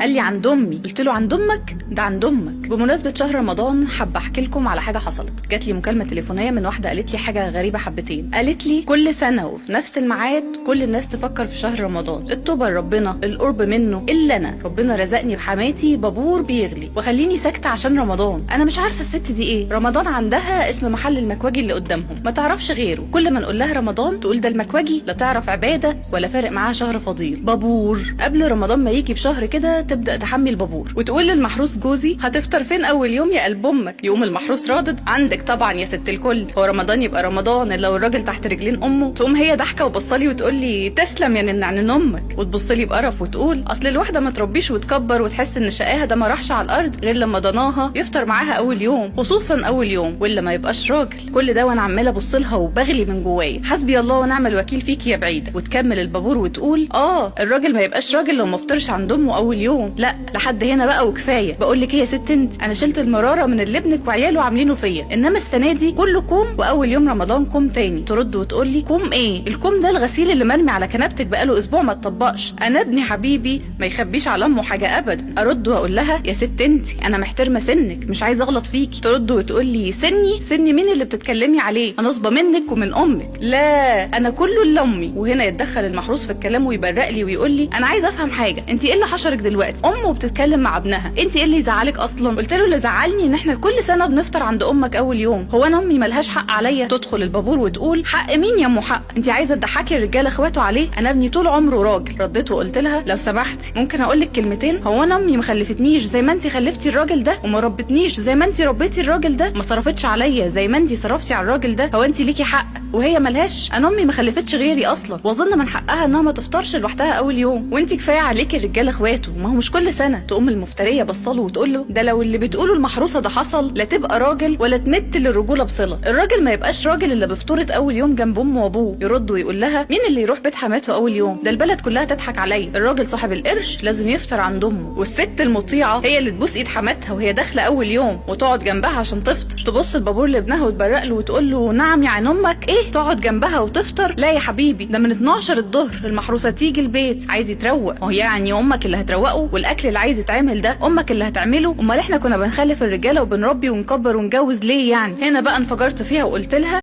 قال لي عند امي. قلت له عند امك؟ ده عند امك. بمناسبه شهر رمضان حابه احكي لكم على حاجه حصلت. جات لي مكالمه تليفونيه من واحده قالت لي حاجه غريبه حبتين. قالت لي كل سنه وفي نفس الميعاد كل الناس تفكر في شهر رمضان، التوبه لربنا، القرب منه، الا انا ربنا رزقني بحماتي بابور بيغلي وخليني ساكته عشان رمضان. انا مش عارفه الست دي ايه. رمضان عندها اسم محل المكواجي اللي قدامهم، ما تعرفش غيره. كل ما نقول لها رمضان تقول ده المكواجي، لا تعرف عباده ولا فارق معاها شهر فضيل. بابور قبل رمضان ما يجي بشهر كده تبدا تحمي البابور وتقول للمحروس جوزي هتفطر فين اول يوم يا قلب امك؟ يقوم المحروس رادد عندك طبعا يا ست الكل، هو رمضان يبقى رمضان الا لو الراجل تحت رجلين امه؟ تقوم هي ضحكه وبصلي وتقول لي تسلم يا ننعن امك، وتبص لي بقرف وتقول اصل الواحده ما تربيش وتكبر وتحس ان شقاها ده ما راحش على الارض غير لما ضناها يفطر معاها اول يوم، خصوصا اول يوم، ولا ما يبقاش راجل. كل ده وانا عماله ابص لها وبغلي من جوايا، حسبي الله ونعم الوكيل فيك يا بعيده. وتكمل البابور وتقول الراجل ما يبقاش راجل لو ما فطرش عند امه اول يوم. لا لحد هنا بقى وكفايه. بقول لك ايه يا ست انت، انا شلت المراره من اللي ابنك وعياله عاملينه فيا، انما السنه دي كله كوم واول يوم رمضان كوم تاني. ترد وتقول لي كوم ايه؟ الكوم ده الغسيل اللي مرمي على كنبتك بقاله اسبوع ما اتطبقش. انا ابني حبيبي ما يخبيش على امه حاجه ابدا. ارد واقول لها يا ست انت انا محترمه سنك مش عايزه اغلط فيكي. ترد وتقول لي سني مين اللي بتتكلمي عليه؟ انا اصبه منك ومن امك. لا انا كله الا امي. وهنا يتدخل المحروس في الكلام ويبرق لي ويقول لي انا عايزه افهم حاجه، انت ايه اللي حشرك دلوقتي؟ امه بتتكلم مع ابنها، انت ايه اللي يزعلك اصلا؟ قلت له اللي زعلني ان احنا كل سنه بنفطر عند امك اول يوم، هو انا امي ملهاش حق عليا؟ تدخل البابور وتقول حق مين يا ام حق؟ انت عايزه تضحكي الرجاله اخواته عليه؟ انا ابني طول عمره راجل. رديت وقلت لها لو سمحتي ممكن اقول لك كلمتين؟ هو انا امي ما خلفتنيش زي ما انت خلفتي الراجل ده، وما ربتنيش زي ما انت ربيتي الراجل ده، ما صرفتش عليا زي ما انت صرفتي على الراجل ده، هو انت ليكي حق وهي ملهاش؟ انا امي ما خلفتش غيري اصلا، واظن من حقها انها ما تفطرش لوحدها اول يوم، وانت كفايه عليكي الرجاله اخواته، ما هو مش كل سنه. تقوم المفتريه بصله وتقول له ده لو اللي بتقوله المحروسه ده حصل لا تبقى راجل ولا تمت للرجوله بصله، الراجل ما يبقاش راجل الا بفطوره اول يوم جنب امه وابوه. يرد ويقول لها مين اللي يروح بيت حماته اول يوم؟ ده البلد كلها تضحك عليا، الراجل صاحب القرش لازم يفطر عند امه، والست المطيعه هي اللي تبوس ايد حماتها وهي داخله اول يوم وتقعد جنبها عشان تفطر. تبص البابور لابنها وتبرق له وتقول له نعم يا عين امك ايه تقعد جنبها وتفطر؟ لا يا حبيبي ده من 12 الظهر المحروسه تيجي البيت عايز يتروق، هو يعني امك اللي هتروقه؟ والاكل اللي عايز يتعمل ده امك اللي هتعمله؟ امال احنا كنا بنخلف الرجاله وبنربي ونكبر ونجوز ليه يعني؟ هنا بقى انفجرت فيها وقلت لها